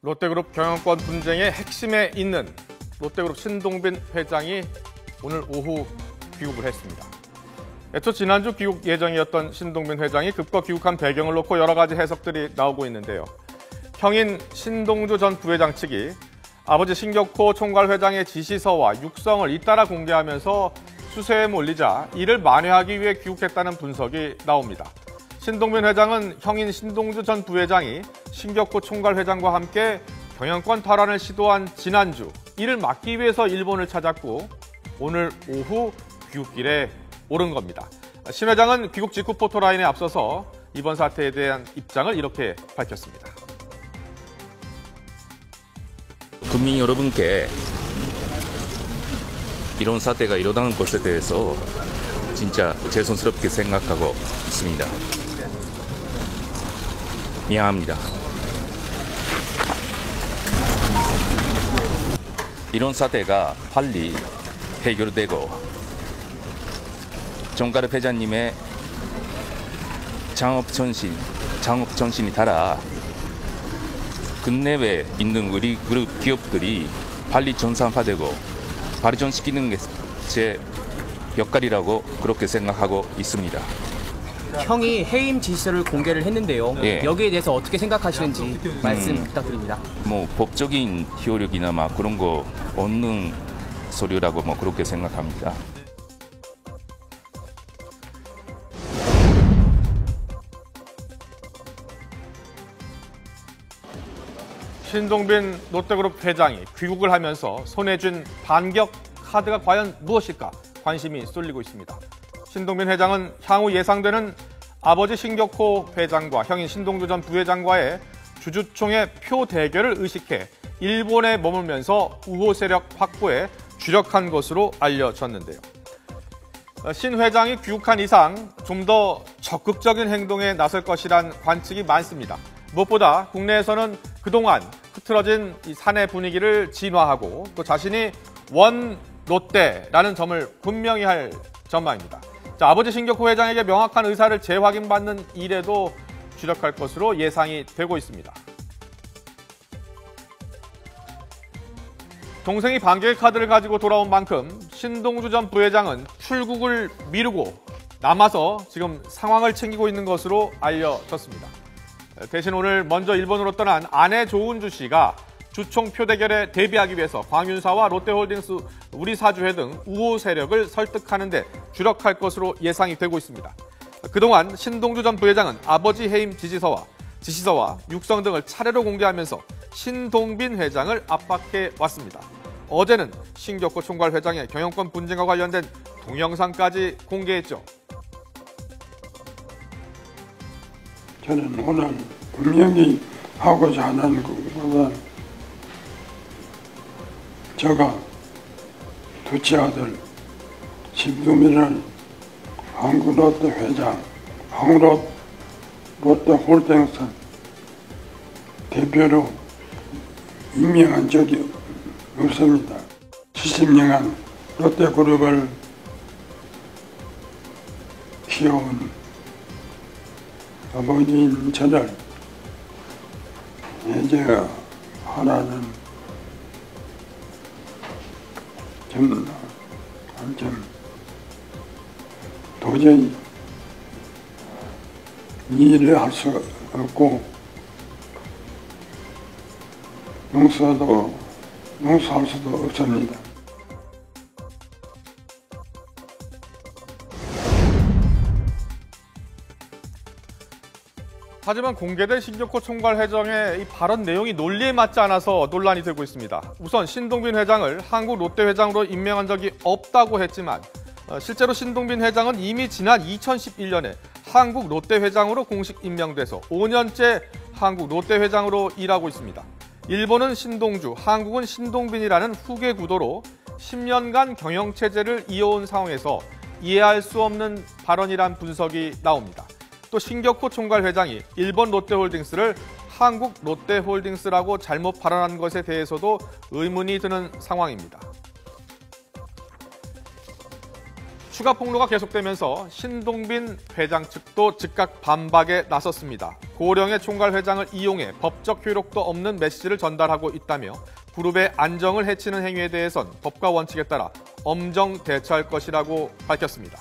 롯데그룹 경영권 분쟁의 핵심에 있는 롯데그룹 신동빈 회장이 오늘 오후 귀국을 했습니다. 애초 지난주 귀국 예정이었던 신동빈 회장이 급거 귀국한 배경을 놓고 여러 가지 해석들이 나오고 있는데요. 형인 신동주 전 부회장 측이 아버지 신격호 총괄회장의 지시서와 육성을 잇따라 공개하면서 수세에 몰리자 이를 만회하기 위해 귀국했다는 분석이 나옵니다. 신동빈 회장은 형인 신동주 전 부회장이 신격호 총괄회장과 함께 경영권 탈환을 시도한 지난주 이를 막기 위해서 일본을 찾았고 오늘 오후 귀국길에 오른 겁니다. 신 회장은 귀국 직후 포토라인에 앞서서 이번 사태에 대한 입장을 이렇게 밝혔습니다. 국민 여러분께 이런 사태가 일어나는 것에 대해서 진짜 죄송스럽게 생각하고 있습니다. 미안합니다. 이런 사태가 빨리 해결되고 정가르 회장님의 창업 정신이 따라 국내외에 있는 우리 그룹 기업들이 빨리 정상화되고 발전시키는 게 제 역할이라고 그렇게 생각하고 있습니다. 형이 해임 지시서를 공개를 했는데요. 예. 여기에 대해서 어떻게 생각하시는지 말씀 부탁드립니다. 법적인 효력이나 그런 거 없는 서류라고 그렇게 생각합니다. 신동빈 롯데그룹 회장이 귀국을 하면서 손에 쥔 반격 카드가 과연 무엇일까 관심이 쏠리고 있습니다. 신동빈 회장은 향후 예상되는 아버지 신격호 회장과 형인 신동주 전 부회장과의 주주총회 표 대결을 의식해 일본에 머물면서 우호 세력 확보에 주력한 것으로 알려졌는데요. 신 회장이 귀국한 이상 좀 더 적극적인 행동에 나설 것이란 관측이 많습니다. 무엇보다 국내에서는 그동안 흐트러진 이 사내 분위기를 진화하고 또 자신이 원 롯데라는 점을 분명히 할 전망입니다. 자, 아버지 신격호 회장에게 명확한 의사를 재확인받는 일에도 주력할 것으로 예상이 되고 있습니다. 동생이 반격의 카드를 가지고 돌아온 만큼 신동주 전 부회장은 출국을 미루고 남아서 지금 상황을 챙기고 있는 것으로 알려졌습니다. 대신 오늘 먼저 일본으로 떠난 아내 조은주 씨가 주총 표대결에 대비하기 위해서 광윤사와 롯데홀딩스 우리사주회 등 우호 세력을 설득하는 데 주력할 것으로 예상이 되고 있습니다. 그동안 신동주 전 부회장은 아버지 해임 지시서와 육성 등을 차례로 공개하면서 신동빈 회장을 압박해 왔습니다. 어제는 신격호 총괄회장의 경영권 분쟁과 관련된 동영상까지 공개했죠. 저는 오늘 분명히 하고자 하는 것보다 제가 둘째 아들 신동빈을 한국롯데 회장, 한국롯데홀딩스 대표로 임명한 적이 없습니다. 70년간 롯데그룹을 키워온 아버지인 저를 해제하라는 좀 도저히 일을 할 수 없고 용서할 수도 없습니다. 하지만 공개된 신격호 총괄회장의 이 발언 내용이 논리에 맞지 않아서 논란이 되고 있습니다. 우선 신동빈 회장을 한국 롯데 회장으로 임명한 적이 없다고 했지만 실제로 신동빈 회장은 이미 지난 2011년에 한국 롯데 회장으로 공식 임명돼서 5년째 한국 롯데 회장으로 일하고 있습니다. 일본은 신동주, 한국은 신동빈이라는 후계 구도로 10년간 경영체제를 이어온 상황에서 이해할 수 없는 발언이란 분석이 나옵니다. 또 신격호 총괄회장이 일본 롯데홀딩스를 한국 롯데홀딩스라고 잘못 발언한 것에 대해서도 의문이 드는 상황입니다. 추가 폭로가 계속되면서 신동빈 회장 측도 즉각 반박에 나섰습니다. 고령의 총괄 회장을 이용해 법적 효력도 없는 메시지를 전달하고 있다며 그룹의 안정을 해치는 행위에 대해선 법과 원칙에 따라 엄정 대처할 것이라고 밝혔습니다.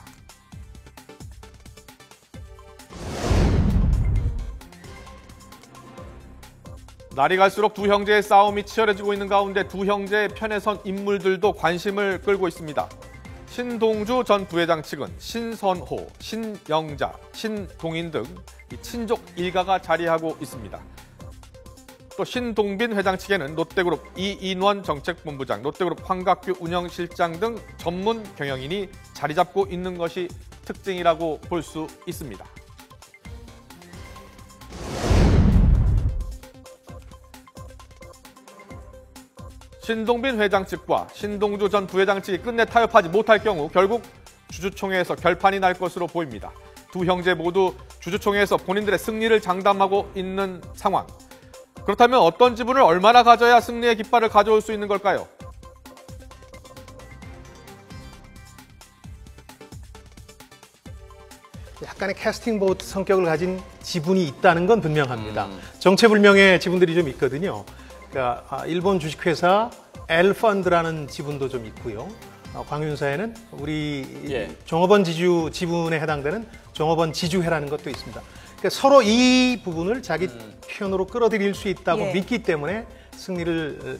날이 갈수록 두 형제의 싸움이 치열해지고 있는 가운데 두 형제의 편에 선 인물들도 관심을 끌고 있습니다. 신동주 전 부회장 측은 신선호, 신영자, 신동인 등 친족 일가가 자리하고 있습니다. 또 신동빈 회장 측에는 롯데그룹 이인원 정책본부장, 롯데그룹 황각규 운영실장 등 전문 경영인이 자리 잡고 있는 것이 특징이라고 볼 수 있습니다. 신동빈 회장 측과 신동주 전 부회장 측이 끝내 타협하지 못할 경우 결국 주주총회에서 결판이 날 것으로 보입니다. 두 형제 모두 주주총회에서 본인들의 승리를 장담하고 있는 상황. 그렇다면 어떤 지분을 얼마나 가져야 승리의 깃발을 가져올 수 있는 걸까요? 약간의 캐스팅 보트 성격을 가진 지분이 있다는 건 분명합니다. 정체불명의 지분들이 좀 있거든요. 그러니까 일본 주식회사 L펀드라는 지분도 좀 있고요. 광윤사에는 우리 종업원 지주 지분에 해당되는 종업원 지주회라는 것도 있습니다. 그러니까 서로 이 부분을 자기 편으로 끌어들일 수 있다고 믿기 때문에 승리를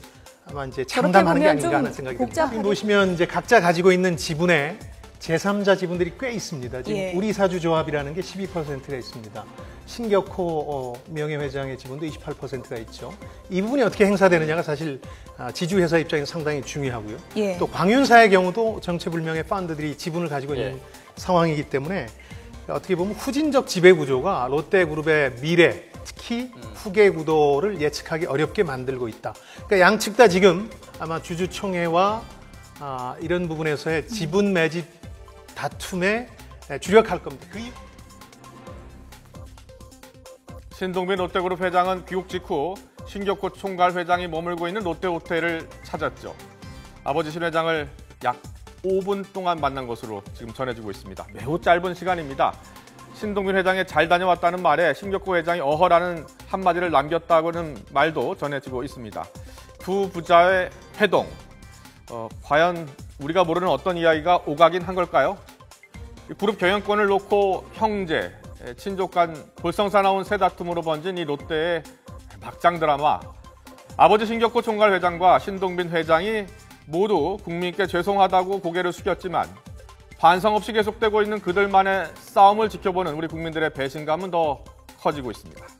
아마 이제 장담하는 게 아닌가 하는 생각이 듭니다. 지금 보시면 이제 각자 가지고 있는 지분에 제3자 지분들이 꽤 있습니다. 지금 우리 사주 조합이라는 게 12%가 있습니다. 신격호 명예회장의 지분도 28%가 있죠. 이 부분이 어떻게 행사되느냐가 사실 지주회사 입장에서 상당히 중요하고요. 또 광윤사의 경우도 정체불명의 펀드들이 지분을 가지고 있는 상황이기 때문에 어떻게 보면 후진적 지배구조가 롯데그룹의 미래, 특히 후계 구도를 예측하기 어렵게 만들고 있다. 그러니까 양측 다 지금 아마 주주총회와 이런 부분에서의 지분 매집 다툼에 주력할 겁니다. 신동빈 롯데그룹 회장은 귀국 직후 신격호 총괄 회장이 머물고 있는 롯데호텔을 찾았죠. 아버지 신 회장을 약 5분 동안 만난 것으로 지금 전해지고 있습니다. 매우 짧은 시간입니다. 신동빈 회장이 잘 다녀왔다는 말에 신격호 회장이 어허라는 한마디를 남겼다고는 말도 전해지고 있습니다. 두 부자의 회동, 과연 우리가 모르는 어떤 이야기가 오가긴 한 걸까요? 그룹 경영권을 놓고 형제, 친족 간 볼성사 나온 새 다툼으로 번진 이 롯데의 막장 드라마. 아버지 신격호 총괄 회장과 신동빈 회장이 모두 국민께 죄송하다고 고개를 숙였지만 반성 없이 계속되고 있는 그들만의 싸움을 지켜보는 우리 국민들의 배신감은 더 커지고 있습니다.